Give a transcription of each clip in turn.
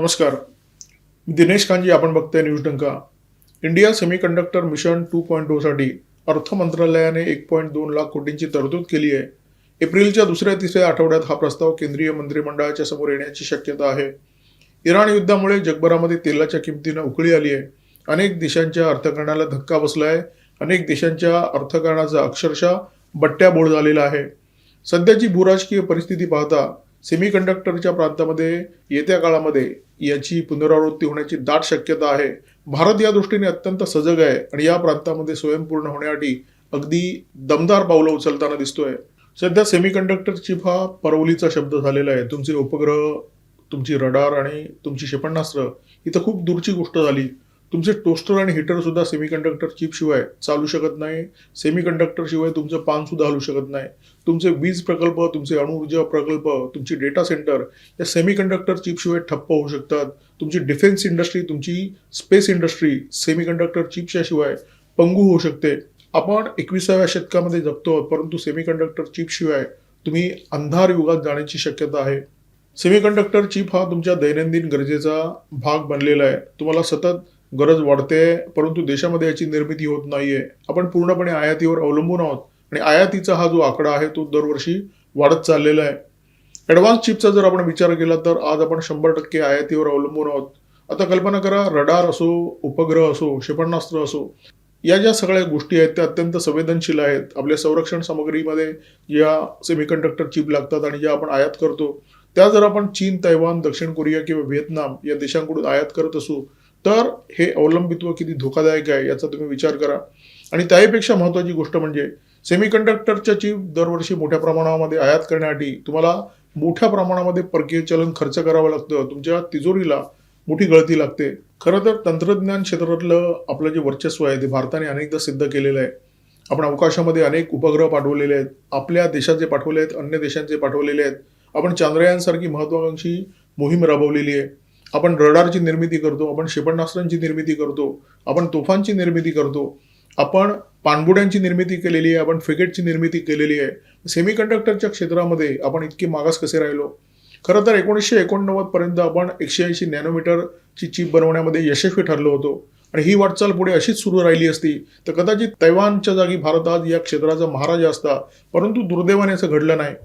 नमस्कार. मी दिनेश कांजी. आपण बघताय न्यूज डंका. इंडिया सेमीकंडक्टर मिशन 2.0 साठी अर्थ मंत्रालयाने 1.2 लाख कोटींची तरतूद केली आहे. एप्रिलच्या दुसऱ्या-तिसऱ्या आठवड्यात हा प्रस्ताव केंद्रीय मंत्रिमंडळाच्या समोर येण्याची शक्यता आहे. इराण युद्धामुळे जगभरामध्ये तेलाच्या किमतींना उकळी आली आहे. अनेक देशांच्या अर्थकारणाला धक्का बसला आहे. अनेक देशांच्या अर्थकारणाचा अक्षरशः बट्ट्याबोळ झालेला आहे. सध्याची भूराजकीय परिस्थिती पाहता सेमीकंडक्टरच्या प्रांतामध्ये येत्या काळामध्ये याची पुनरावृत्ती होण्याची दाट शक्यता आहे. भारत या दृष्टीने अत्यंत सजग आहे आणि या प्रांतामध्ये स्वयंपूर्ण होण्यासाठी अगदी दमदार पावलं उचलताना दिसतोय. सध्या सेमीकंडक्टर चिप हा परवलीचा शब्द झालेला आहे. तुमचे उपग्रह, तुमची रडार आणि तुमची क्षेपणास्त्र ही तर खूप दूरची गोष्ट झाली. तुमचे टोस्टर आणि हीटर सुद्धा सेमीकंडक्टर चिप शिवाय चालू शकत नाही. सेमीकंडक्टर शिवाय तुमचं पान सुद्धा हलू शकत नाही. तुमचे वीज प्रकल्प, तुमचे अणुऊर्जा प्रकल्प, तुमची डेटा सेंटर या सेमीकंडक्टर चिप शिवाय ठप्प होऊ शकतात. तुमची डिफेन्स इंडस्ट्री, तुमची स्पेस इंडस्ट्री सेमीकंडक्टर चिपच्या शिवाय पंगू होऊ शकते. आपण 21व्या शतकामध्ये जगतो, परंतु सेमीकंडक्टर चिप शिवाय तुम्ही अंधार युगात जाण्याची शक्यता आहे. सेमीकंडक्टर चिप हा तुमच्या दैनंदिन गरजेचा भाग बनलेला आहे. तुम्हाला सतत गरज वाढते, परंतु देशामध्ये याची निर्मिती होत नाहीये. आपण पूर्णपणे आयातीवर अवलंबून आहोत आणि आयातीचा हा जो आकडा आहे तो दरवर्षी वाढत चाललेला आहे. ॲडव्हान्स चिपचा जर आपण विचार केला तर आज आपण 100% आयातीवर अवलंबून आहोत. आता कल्पना करा, रडार असो, उपग्रह असो, क्षेपणास्त्र असो, या ज्या सगळ्या गोष्टी आहेत त्या अत्यंत संवेदनशील आहेत. आपल्या संरक्षण सामग्रीमध्ये या सेमीकंडक्टर चिप लागतात आणि ज्या आपण आयात करतो त्या जर आपण चीन, तैवान, दक्षिण कोरिया किंवा व्हिएतनाम या देशांकडून आयात करत असू तर हे अवलंबित्व किती धोकादायक आहे याचा तुम्ही विचार करा. आणि त्याहीपेक्षा महत्त्वाची गोष्ट म्हणजे सेमीकंडक्टरच्या चिप दरवर्षी मोठ्या प्रमाणामध्ये आयात करण्यासाठी तुम्हाला मोठ्या प्रमाणामध्ये परकीय चलन खर्च करावं लागतं. तुमच्या तिजोरीला मोठी गळती लागते. खरं तर तंत्रज्ञान क्षेत्रातलं आपलं जे वर्चस्व आहे ते भारताने अनेकदा सिद्ध केलेलं आहे. आपण अवकाशामध्ये अनेक उपग्रह पाठवलेले आहेत. आपल्या देशाचे पाठवले आहेत, अन्य देशांचे पाठवलेले आहेत. आपण चांद्रयानसारखी महत्त्वाकांक्षी मोहीम राबवलेली आहे. आपण रडारची निर्मिती करतो, आपण क्षेपणास्त्रांची निर्मिती करतो, आपण तोफांची निर्मिती करतो, आपण पाणबुड्यांची निर्मिती केलेली आहे, आपण फ्रिगेटची निर्मिती केलेली आहे. सेमीकंडक्टरच्या क्षेत्रामध्ये आपण इतके मागास कसे राहिलो? खरं तर 1989 पर्यंत आपण 180 नॅनोमीटरची चिप बनवण्यामध्ये यशस्वी ठरलो होतो आणि ही वाटचाल पुढे अशीच सुरू राहिली असती तर कदाचित तैवानच्या जागी भारत आज या क्षेत्राचा महाराजा असता. परंतु दुर्दैवाने असं घडलं नाही.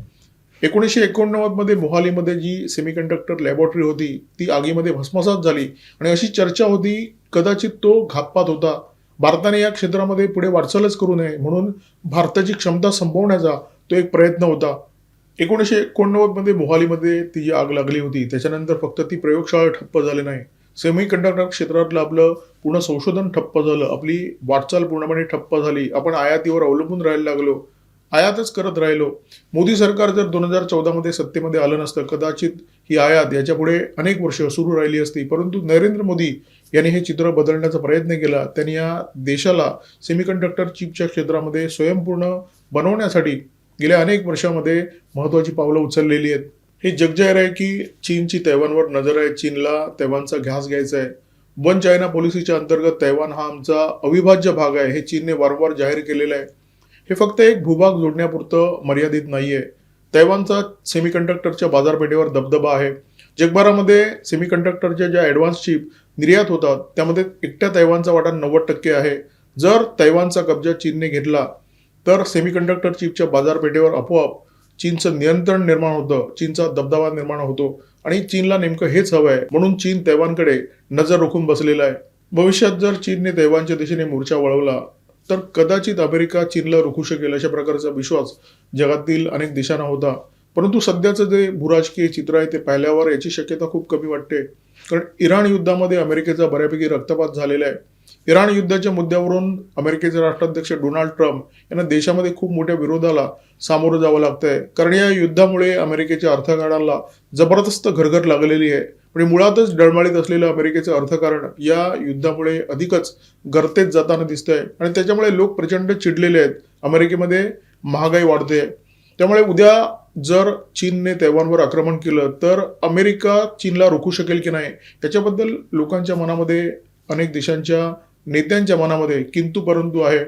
1989 मध्ये मोहालीमध्ये जी सेमीकंडक्टर लॅबोरेटरी होती ती आगीमध्ये भस्मसात झाली आणि अशी चर्चा होती कदाचित तो घातपात होता. भारताने या क्षेत्रामध्ये पुढे वाटचालच करू नये म्हणून भारताची क्षमता संपवण्याचा तो एक प्रयत्न होता. 1989 मध्ये मोहालीमध्ये ती जी आग लागली होती त्याच्यानंतर फक्त ती प्रयोगशाळा ठप्प झाली नाही, सेमीकंडक्टर क्षेत्रातलं आपलं पूर्ण संशोधन ठप्प झालं. आपली वाटचाल पूर्णपणे ठप्प झाली. आपण आयातीवर अवलंबून राहायला लागलो, आयातच करत राहिलो. मोदी सरकार जर 2014 मध्ये सत्तेमध्ये आलं नसतं कदाचित ही आयात याच्या पुढे अनेक वर्ष सुरू राहिली असती. परंतु नरेंद्र मोदी यांनी हे चित्र बदलण्याचा प्रयत्न केला. त्यांनी या देशाला सेमीकंडक्टर चिपच्या क्षेत्रामध्ये स्वयंपूर्ण बनवण्यासाठी गेल्या अनेक वर्षामध्ये महत्त्वाची पावलं उचललेली आहेत. हे जगजाहीर आहे की चीनची तैवानवर नजर आहे. चीनला तैवानचा घ्यास घ्यायचा आहे. वन चायना पॉलिसीच्या अंतर्गत तैवान हा आमचा अविभाज्य भाग आहे हे चीनने वारंवार जाहीर केलेलं आहे. हे फक्त एक भूभाग जोडण्यापुरतं मर्यादित नाहीये. तैवानचा सेमीकंडक्टरच्या बाजारपेठेवर दबदबा आहे. जगभरामध्ये सेमीकंडक्टरच्या ज्या ॲडव्हान्स चिप निर्यात होतात त्यामध्ये एकट्या तैवानचा वाटा 90% आहे. जर तैवानचा कब्जा चीनने घेतला तर सेमीकंडक्टर चिपच्या बाजारपेठेवर आपोआप चीनचं नियंत्रण निर्माण होतं, चीनचा दबदबा निर्माण होतो आणि चीनला नेमकं हेच हवं आहे म्हणून चीन तैवानकडे नजर रोखून बसलेला आहे. भविष्यात जर चीनने तैवानच्या दिशेने मोर्चा वळवला तर कदाचित अमेरिका चीनला रोखू शकेल अशा प्रकारचा विश्वास जगातील अनेक देशांना होता. परंतु सध्याचं जे भूराजकीय चित्र आहे ते पाहिल्यावर याची शक्यता खूप कमी वाटते. कारण इराण युद्धामध्ये अमेरिकेचा बऱ्यापैकी रक्तपात झालेला आहे. इराण युद्धाच्या मुद्द्यावरून अमेरिकेचे राष्ट्राध्यक्ष डोनाल्ड ट्रम्प यांना देशामध्ये खूप मोठ्या विरोधाला सामोरं जावं लागतंय. कारण या युद्धामुळे अमेरिकेच्या अर्थकारणाला जबरदस्त घरघर लागलेली आहे. आणि मुळातच डळमळीत असलेलं अमेरिकेचं अर्थकारण या युद्धामुळे अधिकच गर्तेत जाताना दिसतंय आणि त्याच्यामुळे लोक प्रचंड चिडलेले आहेत. अमेरिकेमध्ये महागाई वाढते. त्यामुळे उद्या जर चीनने तैवानवर आक्रमण केलं तर अमेरिका चीनला रोखू शकेल की नाही याच्याबद्दल लोकांच्या मनामध्ये, अनेक देशांच्या नेत्यांच्या मनामध्ये किंतु परंतु आहे.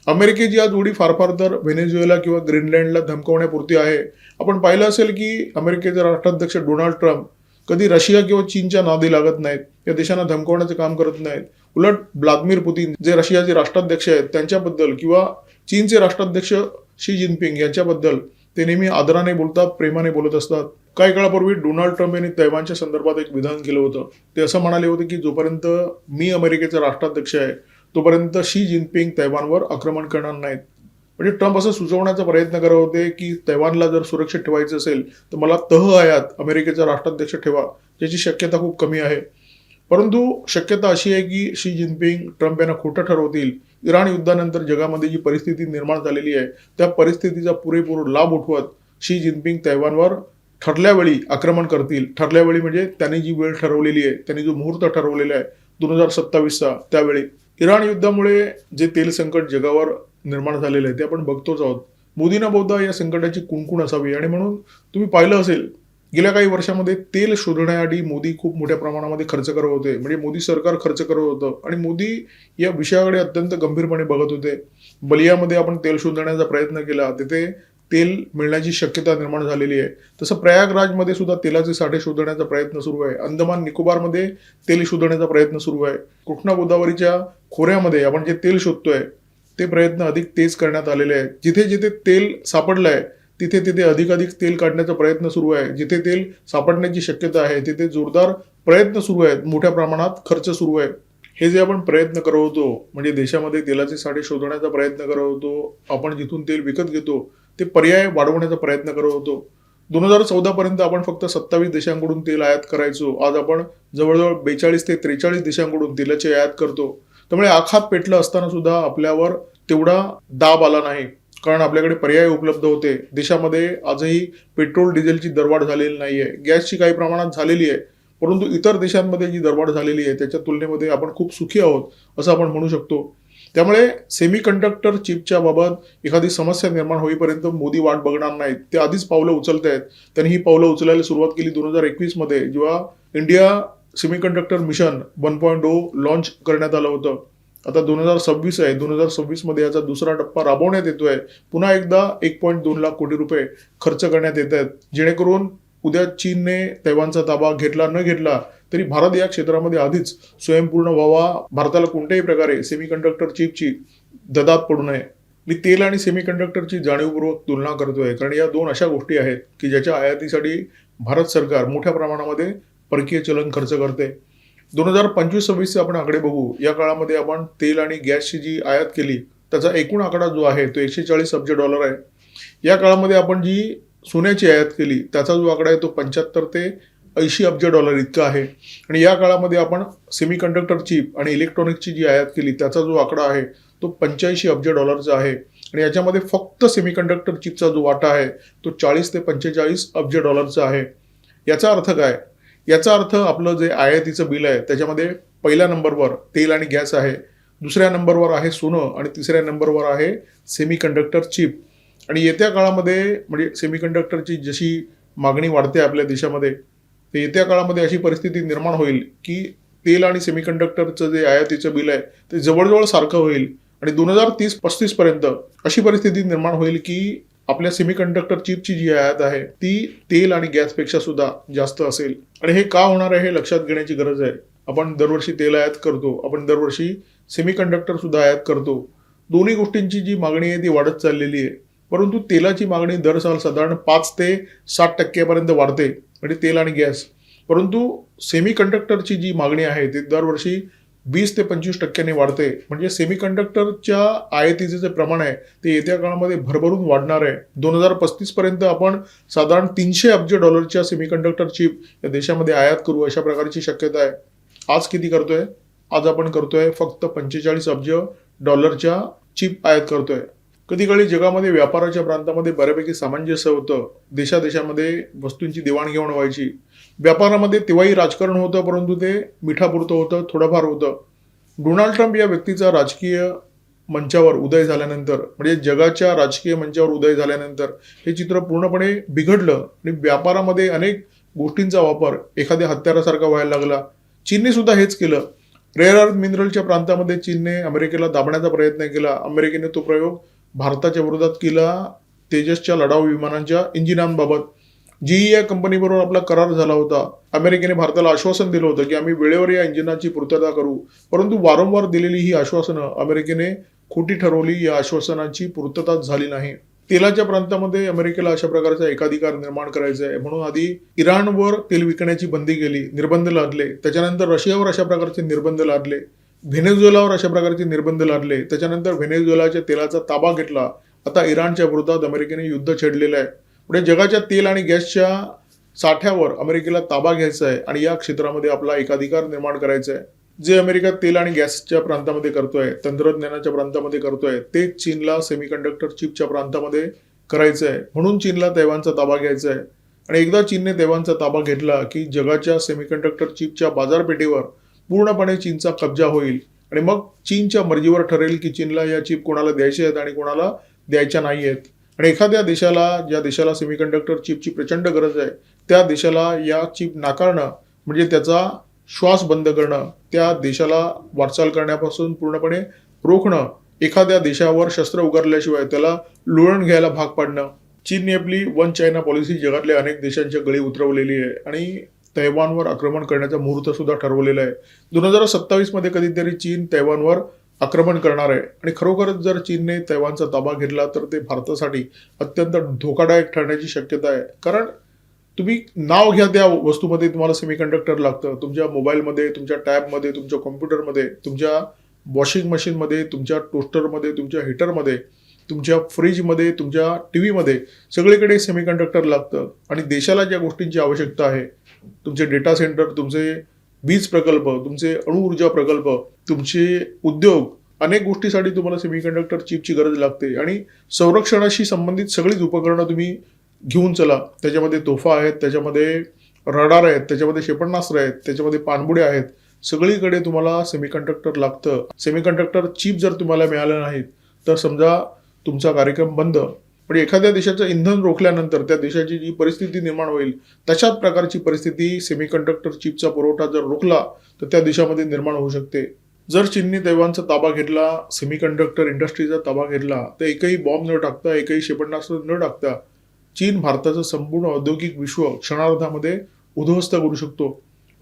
अमेरिकेची आज उडी फार फार तर व्हेनेझुएला किंवा ग्रीनलँडला धमकवण्यापुरती आहे. आपण पाहिलं असेल की अमेरिकेचे राष्ट्राध्यक्ष डोनाल्ड ट्रम्प कधी रशिया किंवा चीनच्या नादी लागत नाहीत, या देशांना धमकवण्याचं काम करत नाहीत. उलट व्लादिमीर पुतीन जे रशियाचे राष्ट्राध्यक्ष आहेत त्यांच्याबद्दल किंवा चीनचे राष्ट्राध्यक्ष शी जिनपिंग यांच्याबद्दल ते नेहमी आदराने बोलतात, प्रेमाने बोलत असतात. काही काळापूर्वी डोनाल्ड ट्रम्प यांनी तैवानच्या संदर्भात एक विधान केलं होतं. ते असं म्हणाले होते की जोपर्यंत मी अमेरिकेचा राष्ट्राध्यक्ष आहे तोपर्यंत शी जिनपिंग तैवानवर आक्रमण करणार नाहीत. म्हणजे ट्रम्प असं सुचवण्याचा प्रयत्न करत होते की तैवानला जर सुरक्षित ठेवायचं असेल तर मला तह आयात अमेरिकेचा राष्ट्राध्यक्ष ठेवा, ज्याची शक्यता खूप कमी आहे. परंतु शक्यता अशी आहे की शी जिनपिंग ट्रम्प यांना खोटं ठरवतील. इराण युद्धानंतर जगामध्ये जी परिस्थिती निर्माण झालेली आहे त्या परिस्थितीचा पुरेपूर लाभ उठवत शी जिनपिंग तैवानवर ठरल्यावेळी आक्रमण करतील. ठरल्यावेळी म्हणजे त्यांनी जी वेळ ठरवलेली आहे, त्यांनी जो मुहूर्त ठरवलेला आहे 2027चा, त्यावेळी इराण युद्धामुळे जे तेल संकट जगावर निर्माण झालेलं आहे ते आपण बघतोच आहोत. मोदींना बहुधा या संकटाची कुणकुण असावी आणि म्हणून तुम्ही पाहिलं असेल गेल्या काही वर्षामध्ये तेल शोधण्यासाठी मोदी खूप मोठ्या प्रमाणामध्ये खर्च करत होते. म्हणजे मोदी सरकार खर्च करत होतं आणि मोदी या विषयाकडे अत्यंत गंभीरपणे बघत होते. बलियामध्ये आपण तेल शोधण्याचा प्रयत्न केला, तिथे तेल मिळण्याची शक्यता निर्माण झालेली आहे. तसं प्रयागराजमध्ये सुद्धा तेलाचे साठे शोधण्याचा प्रयत्न सुरू आहे. अंदमान निकोबारमध्ये तेल शोधण्याचा प्रयत्न सुरू आहे. कृष्णा गोदावरीच्या खोऱ्यामध्ये आपण जे तेल शोधतोय ते प्रयत्न अधिक तेज करण्यात आलेले आहेत. जिथे जिथे तेल सापडलंय तिथे तिथे अधिकाधिक तेल काढण्याचा प्रयत्न सुरू आहे. जिथे तेल सापडण्याची शक्यता आहे तिथे जोरदार प्रयत्न सुरू आहेत, मोठ्या प्रमाणात खर्च सुरू आहे. हे जे आपण प्रयत्न करत होतो म्हणजे देशामध्ये तेलाचे साठे शोधण्याचा प्रयत्न करत होतो, आपण जिथून तेल विकत घेतो ते पर्याय वाढवण्याचा प्रयत्न करत होतो. 2014 पर्यंत आपण फक्त 27 देशांकडून तेल आयात करायचो. आज आपण जवळजवळ 42 ते 43 देशांकडून तेलाची आयात करतो. त्यामुळे आखात पेटलं असताना सुद्धा आपल्यावर तेवढा दाब आला नाही, कारण आपल्याकडे पर्याय उपलब्ध होते. देशामध्ये आजही पेट्रोल डिझेलची दरवाढ झालेली नाहीये. गॅसची काही प्रमाणात झालेली आहे, परंतु इतर देशांमध्ये जी दरवाढ झालेली आहे त्याच्या तुलनेमध्ये आपण खूप सुखी आहोत असं आपण म्हणू शकतो. त्यामुळे सेमी कंडक्टर चिपच्या बाबत एखादी समस्या निर्माण होईपर्यंत मोदी वाट बघणार नाहीत. ते आधीच पावलं उचलत आहेत. त्यांनी ही पावलं उचलायला सुरुवात केली 2021 मध्ये, जेव्हा इंडिया सेमीकंडक्टर मिशन 1.0 लॉन्च करण्यात आलं होतं. आता 2026 आहे. 2026 मध्ये याचा दुसरा टप्पा राबवण्यात येतोय. पुन्हा एकदा 1.2 लाख कोटी रुपये खर्च करण्यात येत आहेत, जेणेकरून उद्या चीनने तैवानचा ताबा घेतला न घेतला तरी भारत या क्षेत्रामध्ये आधीच स्वयंपूर्ण व्हावा. भारताला कोणत्याही प्रकारे सेमीकंडक्टर चिपची ददात पडू नये. मी तेल आणि सेमीकंडक्टरची जाणीवपूर्वक तुलना करतोय, कारण या दोन अशा गोष्टी आहेत की ज्याच्या आयातीसाठी भारत सरकार मोठ्या प्रमाणामध्ये परकीय चलन खर्च करते. 2025-26 आपण आकडे बघू. या काळामध्ये आपण तेल आणि गॅसची जी आयात केली त्याचा एकूण आकडा जो आहे तो $140 अब्ज आहे. या काळामध्ये आपण जी सोन्याची आयात केली त्याचा जो आकडा आहे तो 75 ते 80 अब्ज इतका आहे. आणि या काळामध्ये आपण सेमीकंडक्टर चिप आणि इलेक्ट्रॉनिक्सची जी आयात केली त्याचा जो आकडा आहे तो 85 अब्ज आहे. आणि याच्यामध्ये फक्त सेमीकंडक्टर चिपचा जो वाटा आहे तो 40 ते 45 अब्ज आहे. याचा अर्थ काय? याचा अर्थ आपलं जे आयातीचं बिल आहे त्याच्यामध्ये पहिल्या नंबरवर तेल आणि गॅस आहे, दुसऱ्या नंबरवर आहे सोनं आणि तिसऱ्या नंबरवर आहे सेमीकंडक्टर चिप. आणि येत्या काळामध्ये म्हणजे सेमीकंडक्टरची जशी मागणी वाढते आपल्या देशामध्ये, तर येत्या काळामध्ये अशी परिस्थिती निर्माण होईल की तेल आणि सेमीकंडक्टरचं जे आयातीचं बिल आहे ते जवळजवळ सारखं होईल. आणि 2030-35 पर्यंत अशी परिस्थिती निर्माण होईल की आपल्या सेमीकंडक्टर चिपची जी आयात आहे ती तेल आणि गॅसपेक्षा सुद्धा जास्त असेल. आणि हे का होणार आहे हे लक्षात घेण्याची गरज आहे. आपण दरवर्षी तेल आयात करतो, आपण दरवर्षी सेमीकंडक्टर सुद्धा आयात करतो. दोन्ही गोष्टींची जी मागणी आहे ती वाढत चाललेली आहे. परंतु तेलाची मागणी दर साल साधारण 5 ते 60% पर्यंत वाढते, म्हणजे तेल आणि गॅस. परंतु सेमीकंडक्टरची जी मागणी आहे ती दरवर्षी 20 ते 25% वाढते. म्हणजे सेमीकंडक्टरच्या आयातीचे जे प्रमाण आहे ते येत्या काळामध्ये भरभरून वाढणार आहे. 2035 पर्यंत आपण साधारण $300 अब्ज सेमीकंडक्टर चिप या देशामध्ये आयात करू अशा प्रकारची शक्यता आहे. आज किती करतोय? आज आपण करतोय फक्त $45 अब्ज चिप आयात करतोय. कधी काळी जगामध्ये व्यापाराच्या प्रांतामध्ये बऱ्यापैकी सामंजस्य होतं. देशादेशामध्ये वस्तूंची देवाणघेवाण व्हायची. व्यापारामध्ये तेव्हाही राजकारण होतं, परंतु ते मिठापुरतं होतं, थोडंफार होतं. डोनाल्ड ट्रम्प या व्यक्तीचा राजकीय मंचावर उदय झाल्यानंतर म्हणजे जगाच्या राजकीय मंचावर उदय झाल्यानंतर हे चित्र पूर्णपणे बिघडलं आणि व्यापारामध्ये अनेक गोष्टींचा वापर एखाद्या हत्यारासारखा व्हायला लागला. चीनने सुद्धा हेच केलं. रेअर अर्थ मिनरलच्या प्रांतामध्ये चीनने अमेरिकेला दाबण्याचा प्रयत्न केला. अमेरिकेने तो प्रयोग भारताच्या विरोधात केला तेजसच्या लढाऊ विमानांच्या इंजिनांबाबत. जीई या कंपनीबरोबर आपला करार झाला होता. अमेरिकेने भारताला आश्वासन दिलं होतं की आम्ही वेळेवर या इंजिनाची पूर्तता करू. परंतु वारंवार दिलेली ही आश्वासनं अमेरिकेने खोटी ठरवली. या आश्वासनांची पूर्तताच झाली नाही. तेलाच्या प्रांतामध्ये अमेरिकेला अशा प्रकारचा एकाधिकार निर्माण करायचा आहे म्हणून आधी इराणवर तेल विकण्याची बंदी केली, निर्बंध लादले. त्याच्यानंतर रशियावर अशा प्रकारचे निर्बंध लादले. व्हेनेझुएलावर अशा प्रकारचे निर्बंध लादले. त्याच्यानंतर व्हेनेझुएलाच्या तेलाचा ताबा घेतला. आता इराणच्या विरोधात अमेरिकेने युद्ध छेडलेलं आहे. पुढे जगाच्या तेल आणि गॅसच्या साठ्यावर अमेरिकेला ताबा घ्यायचा आहे आणि या क्षेत्रामध्ये आपला एकाधिकार निर्माण करायचा आहे. जे अमेरिका तेल आणि गॅसच्या प्रांतामध्ये करतोय, तंत्रज्ञानाच्या प्रांतामध्ये करतोय, तेच चीनला सेमीकंडक्टर चिपच्या प्रांतामध्ये करायचं आहे. म्हणून चीनला तैवानचा ताबा घ्यायचा आहे. आणि एकदा चीनने तैवानचा ताबा घेतला की जगाच्या सेमीकंडक्टर चिपच्या बाजारपेठेवर पूर्णपणे चीनचा कब्जा होईल आणि मग चीनच्या मर्जीवर ठरेल की चीनला या चिप कोणाला द्यायच्या आहेत आणि कोणाला द्यायच्या नाही आहेत. आणि एखाद्या देशाला, ज्या देशाला सेमीकंडक्टर चिपची प्रचंड गरज आहे, त्या देशाला या चिप नाकारणं म्हणजे त्याचा श्वास बंद करणं, त्या देशाला वाटचाल करण्यापासून पूर्णपणे रोखणं, एखाद्या देशावर शस्त्र उगारल्याशिवाय त्याला लोळण घ्यायला भाग पाडणं. चीनने आपली वन चायना पॉलिसी जगातल्या अनेक देशांच्या गळी उतरवलेली आहे आणि तैवानवर आक्रमण करण्याचा मुहूर्त सुद्धा ठरवलेला आहे. 2027 मध्ये कधीतरी चीन तैवानवर आक्रमण करणार आहे आणि खरोखरच जर चीनने तैवानचा ताबा घेतला तर ते भारतासाठी अत्यंत धोकादायक ठरण्याची शक्यता आहे. कारण तुम्ही नाव घ्या त्या वस्तूमध्ये तुम्हाला सेमीकंडक्टर लागतं. तुमच्या मोबाईलमध्ये, तुमच्या टॅबमध्ये, तुमच्या कॉम्प्युटरमध्ये, तुमच्या वॉशिंग मशीनमध्ये, तुमच्या टोस्टरमध्ये, तुमच्या हीटरमध्ये, तुमच्या फ्रीजमध्ये, तुमच्या टीव्हीमध्ये सगळीकडे सेमीकंडक्टर लागतं. आणि देशाला ज्या गोष्टींची आवश्यकता आहे, तुमचे डेटा सेंटर, तुमचे वीज प्रकल्प, तुमचे अणुऊर्जा प्रकल्प, तुमचे उद्योग, अनेक गोष्टीसाठी तुम्हाला सेमीकंडक्टर चिपची गरज लागते. आणि संरक्षणाशी संबंधित सगळीच उपकरणं तुम्ही घेऊन चला. त्याच्यामध्ये तोफा आहेत, त्याच्यामध्ये रडार आहेत, त्याच्यामध्ये क्षेपणास्त्र आहेत, त्याच्यामध्ये पाणबुड्या आहेत. सगळीकडे तुम्हाला सेमीकंडक्टर लागतं. सेमीकंडक्टर चिप जर तुम्हाला मिळालं नाहीत तर समजा तुमचा कार्यक्रम बंद. पण एखाद्या देशाचं इंधन रोखल्यानंतर त्या देशाची जी परिस्थिती निर्माण होईल, तशाच प्रकारची परिस्थिती सेमीकंडक्टर चिपचा पुरवठा जर रोखला तर त्या देशामध्ये निर्माण होऊ शकते. जर चीनने तैवानचा ताबा घेतला, सेमीकंडक्टर इंडस्ट्रीचा ताबा घेतला, तर एकही बॉम्ब न टाकता, एकही क्षेपणास्त्र न टाकता चीन भारताचं संपूर्ण औद्योगिक विश्व क्षणार्धामध्ये उद्ध्वस्त करू शकतो.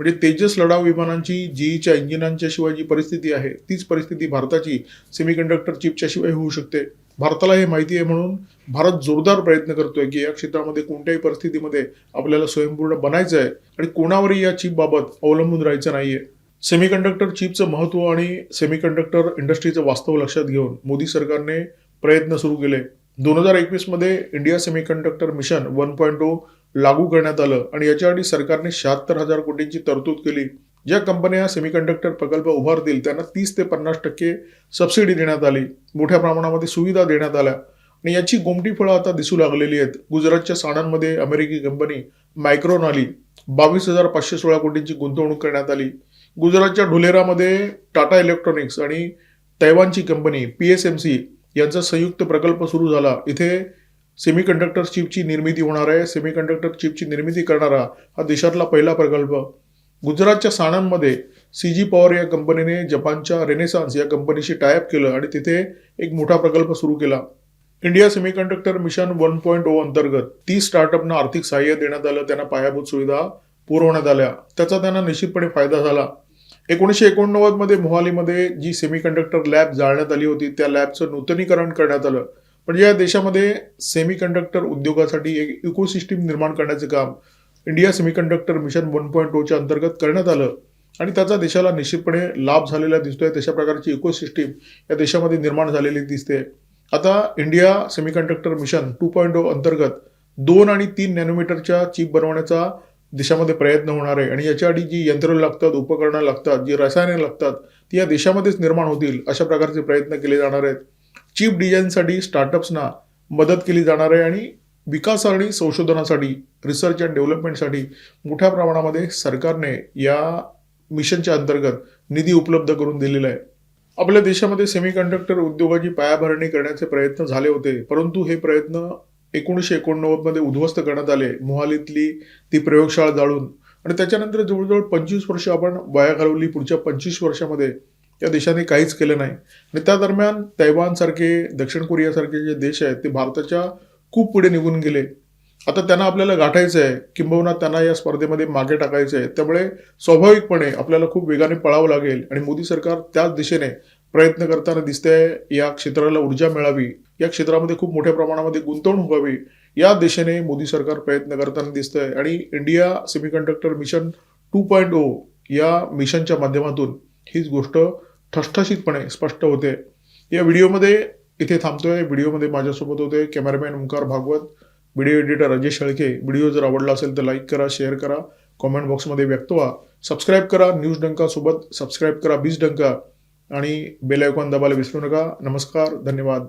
म्हणजे तेजस लढाऊ विमानांची जीईच्या इंजिनांच्या शिवाय जी परिस्थिती आहे, तीच परिस्थिती भारताची सेमीकंडक्टर चिपच्या शिवाय होऊ शकते. भारताला हे माहिती आहे म्हणून भारत जोरदार प्रयत्न करतोय की या क्षेत्रामध्ये कोणत्याही परिस्थितीमध्ये आपल्याला स्वयंपूर्ण बनायचं आहे आणि कोणावरही या चिपबाबत अवलंबून राहायचं नाहीये. सेमीकंडक्टर चिपचं महत्त्व आणि सेमीकंडक्टर इंडस्ट्रीचं वास्तव लक्षात घेऊन मोदी सरकारने प्रयत्न सुरू केले. 2021 मध्ये इंडिया सेमीकंडक्टर मिशन 1.0 लागू करण्यात आलं आणि याच्यासाठी सरकारने 76,000 कोटींची तरतूद केली. ज्या कंपन्या सेमीकंडक्टर प्रकल्प उभारतील त्यांना 30 ते 50% सबसिडी देण्यात आली. मोठ्या प्रमाणामध्ये सुविधा देण्यात आल्या आणि याची गोमटी फळं आता दिसू लागलेली आहेत. गुजरातच्या साणंदमध्ये अमेरिकी कंपनी मायक्रॉन आली. 22,516 कोटींची गुंतवणूक करण्यात आली. गुजरातच्या ढोलेरामध्ये टाटा इलेक्ट्रॉनिक्स आणि तैवानची कंपनी PSMC यांचा संयुक्त प्रकल्प सुरू झाला. इथे सेमीकंडक्टर चिपची निर्मिती होणार आहे. सेमीकंडक्टर चिपची निर्मिती करणारा हा देशातला पहिला प्रकल्प. गुजरातच्या साणंदमध्ये CG पॉवर या कंपनीने जपानच्या रेनेसान्स या कंपनीशी टायअप केलं आणि तिथे एक मोठा प्रकल्प सुरू केला. इंडिया सेमीकंडक्टर मिशन 1.0 अंतर्गत 30 स्टार्टअपना आर्थिक सहाय्य देण्यात आलं. त्यांना पायाभूत सुविधा पुरवण्यात आल्या. त्याचा त्यांना निश्चितपणे फायदा झाला. 1989 मध्ये मोहालीमध्ये जी सेमीकंडक्टर लॅब जाळण्यात आली होती, त्या लॅबचं नूतनीकरण करण्यात आलं. म्हणजे या देशामध्ये सेमीकंडक्टर उद्योगासाठी एक इकोसिस्टीम निर्माण करण्याचे काम इंडिया सेमीकंडक्टर मिशन 1.0 च्या अंतर्गत करण्यात आलं आणि त्याचा देशाला निश्चितपणे लाभ झालेला दिसतोय. तशा प्रकारची इकोसिस्टीम या देशामध्ये निर्माण झालेली दिसते. आता इंडिया सेमीकंडक्टर मिशन 2.0 अंतर्गत 2 आणि 3 नॅनोमीटरच्या चिप बनवण्याचा देशामध्ये प्रयत्न होणार आहे आणि याच्यासाठी जी यंत्र लागतात, उपकरणं लागतात, जी रसायने लागतात, ती या देशामध्येच निर्माण होतील. अशा प्रकारचे प्रयत्न केले जाणार आहेत. चिप डिझाईनसाठी स्टार्टअप्सना मदत केली जाणार आहे आणि विकास आणि संशोधनासाठी, रिसर्च अँड डेव्हलपमेंटसाठी मोठ्या प्रमाणामध्ये सरकारने या मिशनच्या अंतर्गत निधी उपलब्ध करून दिलेला आहे. आपल्या देशामध्ये सेमीकंडक्टर उद्योगाची पायाभरणी करण्याचे प्रयत्न झाले होते, परंतु हे प्रयत्न 1989 मध्ये उद्ध्वस्त करण्यात आले. मोहालीतली ती प्रयोगशाळा जाळून आणि त्याच्यानंतर जवळजवळ 25 वर्ष आपण वाया घालवली. पुढच्या 25 वर्षामध्ये या देशाने काहीच केलं नाही आणि त्या दरम्यान तैवानसारखे, दक्षिण कोरियासारखे जे देश आहेत ते भारताच्या खूप पुढे निघून गेले आता त्यांना आपल्याला गाठायचं आहे, किंबहुना त्यांना या स्पर्धेमध्ये मागे टाकायचं आहे. त्यामुळे स्वाभाविकपणे आपल्याला खूप वेगाने पळावं लागेल आणि मोदी सरकार त्याच दिशेने प्रयत्न करताना दिसतंय. या क्षेत्राला ऊर्जा मिळावी, या क्षेत्रामध्ये खूप मोठ्या प्रमाणामध्ये गुंतवणूक व्हावी, या दिशेने मोदी सरकार प्रयत्न करताना दिसतंय आणि इंडिया सेमीकंडक्टर मिशन 2.0 या मिशनच्या माध्यमातून हीच गोष्ट ठसठशीतपणे स्पष्ट होते. या व्हिडिओमध्ये इथे थांबतोय. व्हिडिओमध्ये माझ्यासोबत होते cameraman Omkar Bhagwat, video editor Ajay Shelke. Video जर आवडला असेल तर लाईक करा, शेअर करा, कॉमेंट बॉक्समध्ये व्यक्त व्हा. सबस्क्राईब करा न्यूज डंकासोबत, सबस्क्राईब करा बीज डंका आणि बेल आयकॉन दाबायला विसरू नका. नमस्कार, धन्यवाद.